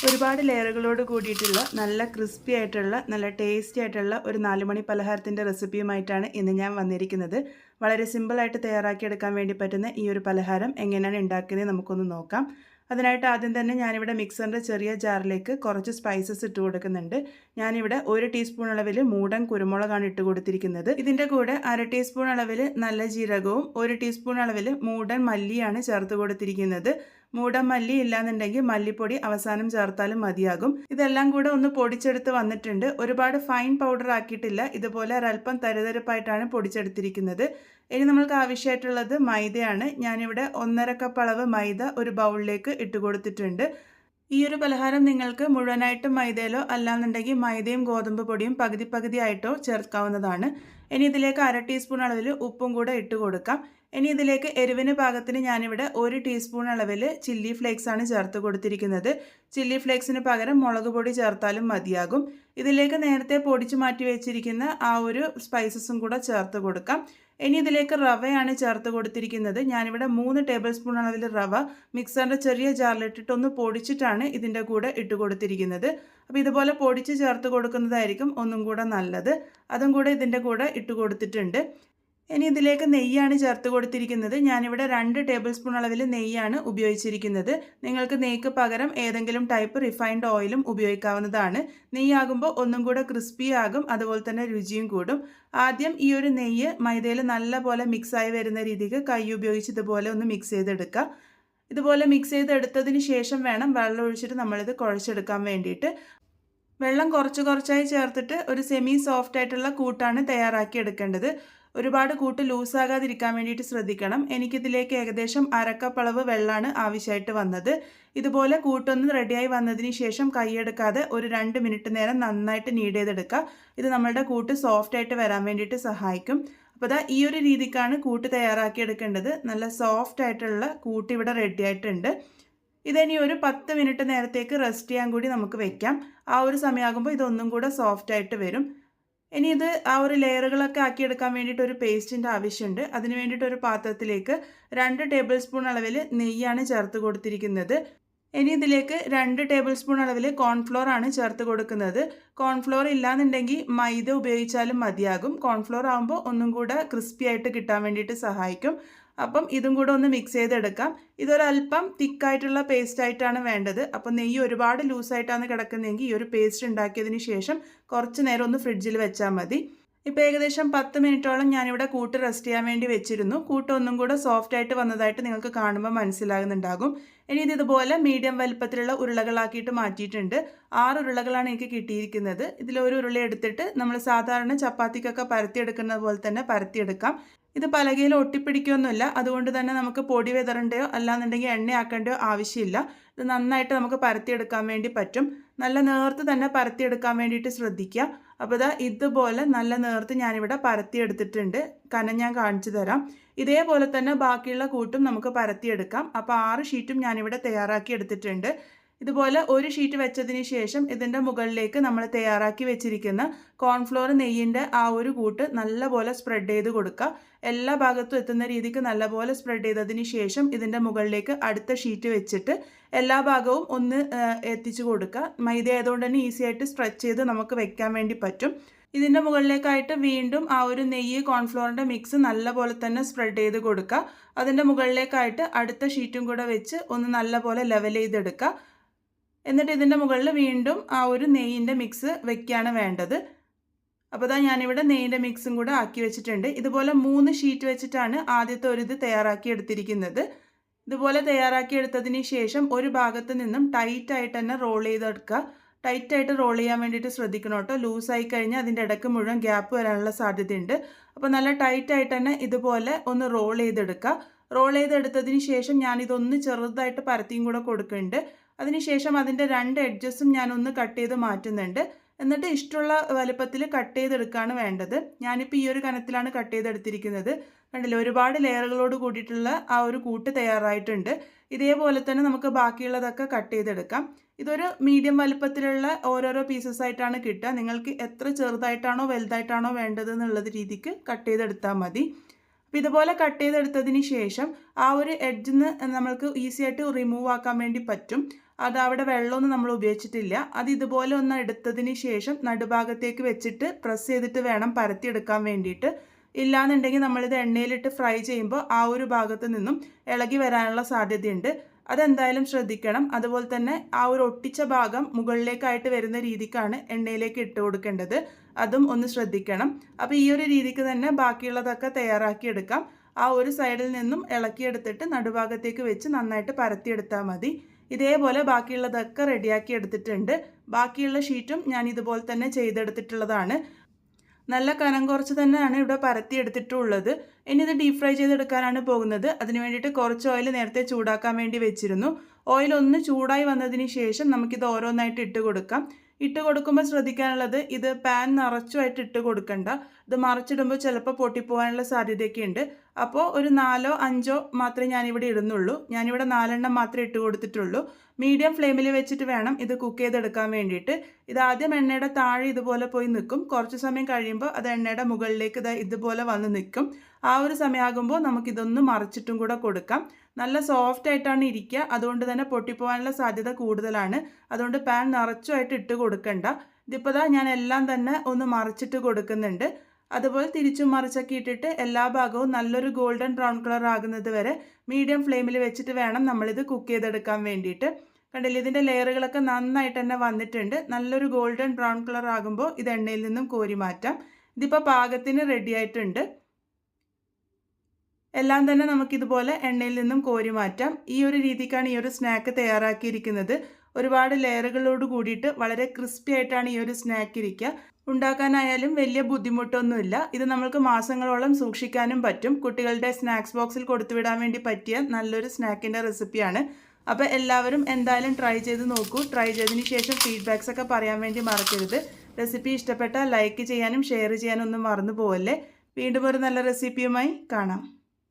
ഒരുപാട് ലെയറുകളോട് കൂടിയിട്ടുള്ള നല്ല ക്രിസ്പി ആയിട്ടുള്ള നല്ല ടേസ്റ്റി ആയിട്ടുള്ള ഒരു 4 മണി പലഹാരത്തിൻ്റെ റെസിപ്പിയുമായിട്ടാണ് ഇന്ന് ഞാൻ വന്നിരിക്കുന്നത്. വളരെ സിമ്പിളായിട്ട് തയ്യാറാക്കിയെടുക്കാൻ വേണ്ടി പറ്റുന്ന ഈ ഒരു പലഹാരം എങ്ങനെയാണ് ഉണ്ടാക്കുന്നത് നമുക്കൊന്ന് നോക്കാം. അതിനായിട്ട് ആദ്യം തന്നെ ഞാനിവിടെ മിക്സറിൻ്റെ ചെറിയ ജാറിലേക്ക് കുറച്ച് സ്പൈസസ് ഇട്ട് കൊടുക്കുന്നുണ്ട്. ഞാനിവിടെ 1 ടീസ്പൂൺ അളവിൽ മൂടൻ കുരുമുളകാണ് ഇട്ട് കൊടുത്തിരിക്കുന്നത്. ഇതിൻ്റെ കൂടെ 1/2 ടീസ്പൂൺ അളവിൽ നല്ല ജീരകവും 1 ടീസ്പൂൺ അളവിൽ മൂടൻ മല്ലിയാണ് ചേർത്ത് കൊടുത്തിരിക്കുന്നത്. മൂടൻ മല്ലി ഇല്ലാന്നുണ്ടെങ്കിൽ മല്ലിപ്പൊടി അവസാനം ചേർത്താലും മതിയാകും. ഇതെല്ലാം കൂടെ ഒന്ന് പൊടിച്ചെടുത്ത് വന്നിട്ടുണ്ട്. ഒരുപാട് ഫൈൻ പൗഡർ ആക്കിയിട്ടില്ല. ഇതുപോലെ ഒരല്പം തരിതരിപ്പായിട്ടാണ് പൊടിച്ചെടുത്തിരിക്കുന്നത്. ഇനി നമ്മൾക്ക് ആവശ്യമായിട്ടുള്ളത് മൈദയാണ്. ഞാനിവിടെ 1.5 കപ്പ് അളവ് മൈദ ഒരു ബൗളിലേക്ക് ഇട്ട് കൊടുത്തിട്ടുണ്ട്. ഈ ഒരു പലഹാരം നിങ്ങൾക്ക് മുഴുവനായിട്ടും മൈദയിലോ അല്ലാന്നുണ്ടെങ്കിൽ മൈദയും ഗോതമ്പ് പൊടിയും പകുതി പകുതി ആയിട്ടോ ചേർക്കാവുന്നതാണ്. ഇനി ഇതിലേക്ക് 1/2 ടീസ്പൂൺ അളവിൽ ഉപ്പും കൂടെ ഇട്ട് കൊടുക്കാം. ഇനി ഇതിലേക്ക് എരിവിന് പാകത്തിന് ഞാനിവിടെ 1 ടീസ്പൂൺ അളവിൽ ചില്ലി ഫ്ലേക്സ് ആണ് ചേർത്ത് കൊടുത്തിരിക്കുന്നത്. ചില്ലി ഫ്ലേക്സിന് പകരം മുളക് പൊടി ചേർത്താലും മതിയാകും. ഇതിലേക്ക് നേരത്തെ പൊടിച്ച് മാറ്റി വെച്ചിരിക്കുന്ന ആ ഒരു സ്പൈസസും കൂടെ ചേർത്ത് കൊടുക്കാം. ഇനി ഇതിലേക്ക് റവയാണ് ചേർത്ത് കൊടുത്തിരിക്കുന്നത്. ഞാനിവിടെ 3 ടേബിൾ സ്പൂൺ അളവിൽ റവ മിക്സറിൻ്റെ ചെറിയ ജാറിലിട്ടിട്ട് ഒന്ന് പൊടിച്ചിട്ടാണ് ഇതിൻ്റെ കൂടെ ഇട്ട് കൊടുത്തിരിക്കുന്നത്. അപ്പോൾ ഇതുപോലെ പൊടിച്ച് ചേർത്ത് കൊടുക്കുന്നതായിരിക്കും ഒന്നും കൂടെ നല്ലത്. അതും കൂടെ ഇതിൻ്റെ കൂടെ ഇട്ട് കൊടുത്തിട്ടുണ്ട്. ഇനി ഇതിലേക്ക് നെയ്യാണ് ചേർത്ത് കൊടുത്തിരിക്കുന്നത്. ഞാനിവിടെ 2 ടേബിൾ സ്പൂൺ അളവിൽ നെയ്യാണ് ഉപയോഗിച്ചിരിക്കുന്നത്. നിങ്ങൾക്ക് നെയ്ക്ക് പകരം ഏതെങ്കിലും ടൈപ്പ് റിഫൈൻഡ് ഓയിലും ഉപയോഗിക്കാവുന്നതാണ്. നെയ്യാകുമ്പോൾ ഒന്നും കൂടെ ക്രിസ്പി ആകും, അതുപോലെ തന്നെ രുചിയും കൂടും. ആദ്യം ഈ ഒരു നെയ്യ് മൈദയിൽ നല്ലപോലെ മിക്സായി വരുന്ന രീതിക്ക് കൈ ഉപയോഗിച്ച് ഇതുപോലെ ഒന്ന് മിക്സ് ചെയ്തെടുക്കുക. ഇതുപോലെ മിക്സ് ചെയ്തെടുത്തതിന് ശേഷം വേണം വെള്ളം ഒഴിച്ചിട്ട് നമ്മളിത് കുഴച്ചെടുക്കാൻ വേണ്ടിയിട്ട്. വെള്ളം കുറച്ചായി ചേർത്തിട്ട് ഒരു സെമി സോഫ്റ്റ് ആയിട്ടുള്ള കൂട്ടാണ് തയ്യാറാക്കി എടുക്കേണ്ടത്. ഒരുപാട് കൂട്ട് ലൂസാകാതിരിക്കാൻ വേണ്ടിയിട്ട് ശ്രദ്ധിക്കണം. എനിക്കിതിലേക്ക് ഏകദേശം 1/2 കപ്പ് അളവ് വെള്ളമാണ് ആവശ്യമായിട്ട് വന്നത്. ഇതുപോലെ കൂട്ടൊന്ന് റെഡിയായി വന്നതിന് ശേഷം കൈയെടുക്കാതെ ഒരു 2 മിനിറ്റ് നേരം നന്നായിട്ട് നീഡ് ചെയ്തെടുക്കുക. ഇത് നമ്മളുടെ കൂട്ട് സോഫ്റ്റ് ആയിട്ട് വരാൻ വേണ്ടിയിട്ട് സഹായിക്കും. അപ്പോൾ ദാ ഈ ഒരു രീതിക്കാണ് കൂട്ട് തയ്യാറാക്കി എടുക്കേണ്ടത്. നല്ല സോഫ്റ്റ് ആയിട്ടുള്ള കൂട്ട് ഇവിടെ റെഡി ആയിട്ടുണ്ട്. ഇതിനി ഒരു 10 മിനിറ്റ് നേരത്തേക്ക് റെസ്റ്റ് ചെയ്യാൻ കൂടി നമുക്ക് വെക്കാം. ആ ഒരു സമയമാകുമ്പോൾ ഇതൊന്നും കൂടെ സോഫ്റ്റ് ആയിട്ട് വരും. ഇനി ഇത് ആ ഒരു ലെയറുകളൊക്കെ ആക്കിയെടുക്കാൻ വേണ്ടിയിട്ട് ഒരു പേസ്റ്റിൻ്റെ ആവശ്യമുണ്ട്. അതിന് വേണ്ടിയിട്ട് ഒരു പാത്രത്തിലേക്ക് 2 ടേബിൾ സ്പൂൺ അളവിൽ നെയ്യാണ് ചേർത്ത് കൊടുത്തിരിക്കുന്നത്. ഇനി ഇതിലേക്ക് 2 ടേബിൾ സ്പൂൺ അളവിൽ കോൺഫ്ലോർ ആണ് ചേർത്ത് കൊടുക്കുന്നത്. കോൺഫ്ലോർ ഇല്ലാന്നുണ്ടെങ്കിൽ മൈദ ഉപയോഗിച്ചാലും മതിയാകും. കോൺഫ്ലോർ ആകുമ്പോൾ ഒന്നും കൂടെ ക്രിസ്പി ആയിട്ട് കിട്ടാൻ വേണ്ടിയിട്ട് സഹായിക്കും. അപ്പം ഇതും കൂടെ ഒന്ന് മിക്സ് ചെയ്തെടുക്കാം. ഇതൊരല്പം തിക്കായിട്ടുള്ള പേസ്റ്റായിട്ടാണ് വേണ്ടത്. അപ്പം നെയ്യ് ഒരുപാട് ലൂസായിട്ടാണ് കിടക്കുന്നതെങ്കിൽ ഈ ഒരു പേസ്റ്റ് ഉണ്ടാക്കിയതിന് ശേഷം കുറച്ച് നേരം ഒന്ന് ഫ്രിഡ്ജിൽ വെച്ചാൽ മതി. ഇപ്പോൾ ഏകദേശം 10 മിനിറ്റോളം ഞാനിവിടെ കൂട്ട് റെസ്റ്റ് ചെയ്യാൻ വേണ്ടി വെച്ചിരുന്നു. കൂട്ട് ഒന്നും കൂടെ സോഫ്റ്റ് ആയിട്ട് വന്നതായിട്ട് നിങ്ങൾക്ക് കാണുമ്പോൾ മനസ്സിലാകുന്നുണ്ടാകും. ഇനി ഇത് ഇതുപോലെ മീഡിയം വലുപ്പത്തിലുള്ള ഉരുളകളാക്കിയിട്ട് മാറ്റിയിട്ടുണ്ട്. 6 ഉരുളകളാണ് എനിക്ക് കിട്ടിയിരിക്കുന്നത്. ഇതിലൊരു ഉരുള എടുത്തിട്ട് നമ്മൾ സാധാരണ ചപ്പാത്തിക്കൊക്കെ പരത്തിയെടുക്കുന്ന പോലെ തന്നെ പരത്തിയെടുക്കാം. ഇത് പലകയിൽ ഒട്ടിപ്പിടിക്കുകയൊന്നുമില്ല. അതുകൊണ്ട് തന്നെ നമുക്ക് പൊടി വിതറേണ്ടയോ അല്ലാന്നുണ്ടെങ്കിൽ എണ്ണയാക്കേണ്ടയോ ആവശ്യമില്ല. ഇത് നന്നായിട്ട് നമുക്ക് പരത്തിയെടുക്കാൻ വേണ്ടി പറ്റും. നല്ല നേർത്ത് തന്നെ പരത്തിയെടുക്കാൻ വേണ്ടിയിട്ട് ശ്രദ്ധിക്കുക. അപ്പോൾ ഇതാ ഇതുപോലെ നല്ല നേർത്ത് ഞാനിവിടെ പരത്തിയെടുത്തിട്ടുണ്ട്. കനം ഞാൻ കാണിച്ചു തരാം. ഇതേപോലെ തന്നെ ബാക്കിയുള്ള കൂട്ടും നമുക്ക് പരത്തിയെടുക്കാം. അപ്പോൾ 6 ഷീറ്റും ഞാനിവിടെ തയ്യാറാക്കി എടുത്തിട്ടുണ്ട്. ഇതുപോലെ ഒരു ഷീറ്റ് വെച്ചതിന് ശേഷം ഇതിൻ്റെ മുകളിലേക്ക് നമ്മൾ തയ്യാറാക്കി വെച്ചിരിക്കുന്ന കോൺഫ്ലോർ നെയ്യിൻ്റെ ആ ഒരു കൂട്ട് നല്ലപോലെ സ്പ്രെഡ് ചെയ്ത് കൊടുക്കുക. എല്ലാ ഭാഗത്തും എത്തുന്ന രീതിക്ക് നല്ലപോലെ സ്പ്രെഡ് ചെയ്തതിന് ശേഷം ഇതിൻ്റെ മുകളിലേക്ക് അടുത്ത ഷീറ്റ് വെച്ചിട്ട് എല്ലാ ഭാഗവും ഒന്ന് എത്തിച്ചു കൊടുക്കുക. മൈദ ആയതുകൊണ്ട് തന്നെ ഈസി ആയിട്ട് സ്ട്രെച്ച് ചെയ്ത് നമുക്ക് വെക്കാൻ വേണ്ടി പറ്റും. ഇതിൻ്റെ മുകളിലേക്കായിട്ട് വീണ്ടും ആ ഒരു നെയ്യ് കോൺഫ്ലോറിൻ്റെ മിക്സ് നല്ലപോലെ തന്നെ സ്പ്രെഡ് ചെയ്ത് കൊടുക്കുക. അതിൻ്റെ മുകളിലേക്കായിട്ട് അടുത്ത ഷീറ്റും കൂടെ വെച്ച് ഒന്ന് നല്ലപോലെ ലെവൽ ചെയ്തെടുക്കുക. എന്നിട്ട് ഇതിൻ്റെ മുകളിൽ വീണ്ടും ആ ഒരു നെയ്യിൻ്റെ മിക്സ് വെക്കുകയാണ് വേണ്ടത്. അപ്പോൾ ഇതാ ഞാനിവിടെ നെയ്യിൻ്റെ മിക്സും കൂടെ ആക്കി വെച്ചിട്ടുണ്ട്. ഇതുപോലെ 3 ഷീറ്റ് വെച്ചിട്ടാണ് ആദ്യത്തെ ഒരു ഇത് തയ്യാറാക്കി എടുത്തിരിക്കുന്നത്. ഇതുപോലെ തയ്യാറാക്കി എടുത്തതിന് ശേഷം ഒരു ഭാഗത്ത് നിന്നും ടൈറ്റായിട്ട് തന്നെ റോൾ ചെയ്തെടുക്കുക. ടൈറ്റായിട്ട് റോൾ ചെയ്യാൻ വേണ്ടിയിട്ട് ശ്രദ്ധിക്കണം കേട്ടോ. ലൂസായി കഴിഞ്ഞാൽ അതിൻ്റെ ഇടയ്ക്ക് മുഴുവൻ ഗ്യാപ്പ് വരാനുള്ള സാധ്യതയുണ്ട്. അപ്പോൾ നല്ല ടൈറ്റായിട്ട് തന്നെ ഇതുപോലെ ഒന്ന് റോൾ ചെയ്തെടുക്കുക. റോൾ ചെയ്തെടുത്തതിന് ശേഷം ഞാനിതൊന്ന് ചെറുതായിട്ട് പരത്തിയും കൂടെ കൊടുക്കുന്നുണ്ട്. അതിനുശേഷം അതിൻ്റെ 2 എഡ്ജസും ഞാനൊന്ന് കട്ട് ചെയ്ത് മാറ്റുന്നുണ്ട്. എന്നിട്ട് ഇഷ്ടമുള്ള വലുപ്പത്തിൽ കട്ട് ചെയ്തെടുക്കുകയാണ് വേണ്ടത്. ഞാനിപ്പോൾ ഈ ഒരു കനത്തിലാണ് കട്ട് ചെയ്തെടുത്തിരിക്കുന്നത്. കണ്ടില്ലേ, ഒരുപാട് ലെയറുകളോട് കൂടിയിട്ടുള്ള ആ ഒരു കൂട്ട് തയ്യാറായിട്ടുണ്ട്. ഇതേപോലെ തന്നെ നമുക്ക് ബാക്കിയുള്ളതൊക്കെ കട്ട് ചെയ്തെടുക്കാം. ഇതൊരു മീഡിയം വലുപ്പത്തിലുള്ള ഓരോരോ പീസസ് ആയിട്ടാണ് കിട്ടുക. നിങ്ങൾക്ക് എത്ര ചെറുതായിട്ടാണോ വലുതായിട്ടാണോ വേണ്ടത് എന്നുള്ളത് രീതിക്ക് കട്ട് ചെയ്തെടുത്താൽ മതി. അപ്പോൾ ഇതുപോലെ കട്ട് ചെയ്തെടുത്തതിന് ശേഷം ആ ഒരു എഡ്ജിൽ നിന്ന് നമ്മൾക്ക് ഈസി ആയിട്ട് റിമൂവ് ആക്കാൻ വേണ്ടി പറ്റും. അത് അവിടെ വെള്ളമൊന്നും നമ്മൾ ഉപയോഗിച്ചിട്ടില്ല. അത് ഇതുപോലെ ഒന്ന് എടുത്തതിന് ശേഷം നടുഭാഗത്തേക്ക് വെച്ചിട്ട് പ്രസ് ചെയ്തിട്ട് വേണം പരത്തിയെടുക്കാൻ വേണ്ടിയിട്ട്. ഇല്ലാന്നുണ്ടെങ്കിൽ നമ്മളിത് എണ്ണയിലിട്ട് ഫ്രൈ ചെയ്യുമ്പോൾ ആ ഒരു ഭാഗത്ത് നിന്നും ഇളകി വരാനുള്ള സാധ്യതയുണ്ട്. അതെന്തായാലും ശ്രദ്ധിക്കണം. അതുപോലെ തന്നെ ആ ഒരു ഒട്ടിച്ച ഭാഗം മുകളിലേക്കായിട്ട് വരുന്ന രീതിക്കാണ് എണ്ണയിലേക്ക് ഇട്ട് കൊടുക്കേണ്ടത്. അതും ഒന്ന് ശ്രദ്ധിക്കണം. അപ്പോൾ ഈ ഒരു രീതിക്ക് തന്നെ ബാക്കിയുള്ളതൊക്കെ തയ്യാറാക്കിയെടുക്കാം. ആ ഒരു സൈഡിൽ നിന്നും ഇളക്കിയെടുത്തിട്ട് നടുഭാഗത്തേക്ക് വെച്ച് നന്നായിട്ട് പരത്തിയെടുത്താൽ മതി. ഇതേപോലെ ബാക്കിയുള്ളതൊക്കെ റെഡിയാക്കി എടുത്തിട്ടുണ്ട്. ബാക്കിയുള്ള ഷീറ്റും ഞാൻ ഇതുപോലെ തന്നെ ചെയ്തെടുത്തിട്ടുള്ളതാണ്. നല്ല കനം കുറച്ച് തന്നെയാണ് ഇവിടെ പരത്തി എടുത്തിട്ടുള്ളത്. ഇനി ഇത് ഡീപ് ഫ്രൈ ചെയ്തെടുക്കാനാണ് പോകുന്നത്. അതിന് വേണ്ടിയിട്ട് കുറച്ച് ഓയിൽ നേരത്തെ ചൂടാക്കാൻ വേണ്ടി വെച്ചിരുന്നു. ഓയിൽ ഒന്ന് ചൂടായി വന്നതിന് ശേഷം നമുക്കിത് ഓരോന്നായിട്ട് ഇട്ട് കൊടുക്കാം. ഇട്ട് കൊടുക്കുമ്പോൾ ശ്രദ്ധിക്കാനുള്ളത്, ഇത് പാൻ നിറച്ചുമായിട്ട് ഇട്ട് കൊടുക്കണ്ട. ഇത് മറിച്ചിടുമ്പോൾ ചിലപ്പോൾ പൊട്ടിപ്പോകാനുള്ള സാധ്യതയൊക്കെ ഉണ്ട്. അപ്പോൾ ഒരു 4ഓ 5ഓ മാത്രമേ ഞാനിവിടെ ഇടുന്നുള്ളൂ. ഞാനിവിടെ 4 മാത്രമേ ഇട്ട് കൊടുത്തിട്ടുള്ളൂ. മീഡിയം ഫ്ലെയിമിൽ വെച്ചിട്ട് വേണം ഇത് കുക്ക് ചെയ്തെടുക്കാൻ വേണ്ടിയിട്ട്. ഇത് ആദ്യം എണ്ണയുടെ താഴെ ഇതുപോലെ പോയി നിൽക്കും. കുറച്ച് സമയം കഴിയുമ്പോൾ അത് എണ്ണയുടെ മുകളിലേക്ക് ഇതുപോലെ വന്ന് നിൽക്കും. ആ ഒരു സമയമാകുമ്പോൾ നമുക്കിതൊന്ന് മറിച്ചിട്ടും കൂടെ കൊടുക്കാം. നല്ല സോഫ്റ്റ് ആയിട്ടാണ് ഇരിക്കുക. അതുകൊണ്ട് തന്നെ പൊട്ടിപ്പോകാനുള്ള സാധ്യത കൂടുതലാണ്. അതുകൊണ്ട് പാൻ നിറച്ചുമായിട്ട് ഇട്ട് കൊടുക്കണ്ട. ഇതിപ്പോൾ ഞാൻ എല്ലാം തന്നെ ഒന്ന് മറിച്ചിട്ട് കൊടുക്കുന്നുണ്ട്. അതുപോലെ തിരിച്ചും മറിച്ചൊക്കെ ഇട്ടിട്ട് എല്ലാ ഭാഗവും നല്ലൊരു ഗോൾഡൻ ബ്രൗൺ കളർ ആകുന്നത് വരെ മീഡിയം ഫ്ലെയിമിൽ വെച്ചിട്ട് വേണം നമ്മളിത് കുക്ക് ചെയ്തെടുക്കാൻ വേണ്ടിയിട്ട്. കണ്ടില്ലേ, ഇതിൻ്റെ ലെയറുകളൊക്കെ നന്നായിട്ട് തന്നെ വന്നിട്ടുണ്ട്. നല്ലൊരു ഗോൾഡൻ ബ്രൗൺ കളർ ആകുമ്പോൾ ഇത് എണ്ണയിൽ നിന്നും കോരി മാറ്റാം. ഇതിപ്പോൾ പാകത്തിന് റെഡി ആയിട്ടുണ്ട്. എല്ലാം തന്നെ നമുക്കിതുപോലെ എണ്ണയിൽ നിന്നും കോരി മാറ്റാം. ഈ ഒരു രീതിക്കാണ് ഈ ഒരു സ്നാക്ക് തയ്യാറാക്കിയിരിക്കുന്നത്. ഒരുപാട് ലെയറുകളോട് കൂടിയിട്ട് വളരെ ക്രിസ്പി ആയിട്ടാണ് ഈ ഒരു സ്നാക്ക് ഇരിക്കുക. ഉണ്ടാക്കാനായാലും വലിയ ബുദ്ധിമുട്ടൊന്നുമില്ല. ഇത് നമ്മൾക്ക് മാസങ്ങളോളം സൂക്ഷിക്കാനും പറ്റും. കുട്ടികളുടെ സ്നാക്സ് ബോക്സിൽ കൊടുത്തുവിടാൻ വേണ്ടി പറ്റിയ നല്ലൊരു സ്നാക്കിൻ്റെ റെസിപ്പിയാണ്. അപ്പോൾ എല്ലാവരും എന്തായാലും ട്രൈ ചെയ്ത് നോക്കൂ. ട്രൈ ചെയ്തതിന് ശേഷം ഫീഡ്ബാക്സ് ഒക്കെ പറയാൻ വേണ്ടി മറക്കരുത്. റെസിപ്പി ഇഷ്ടപ്പെട്ടാൽ ലൈക്ക് ചെയ്യാനും ഷെയർ ചെയ്യാനും ഒന്നും മറന്നു പോവല്ലേ. വീണ്ടും ഒരു നല്ല റെസിപ്പിയുമായി കാണാം.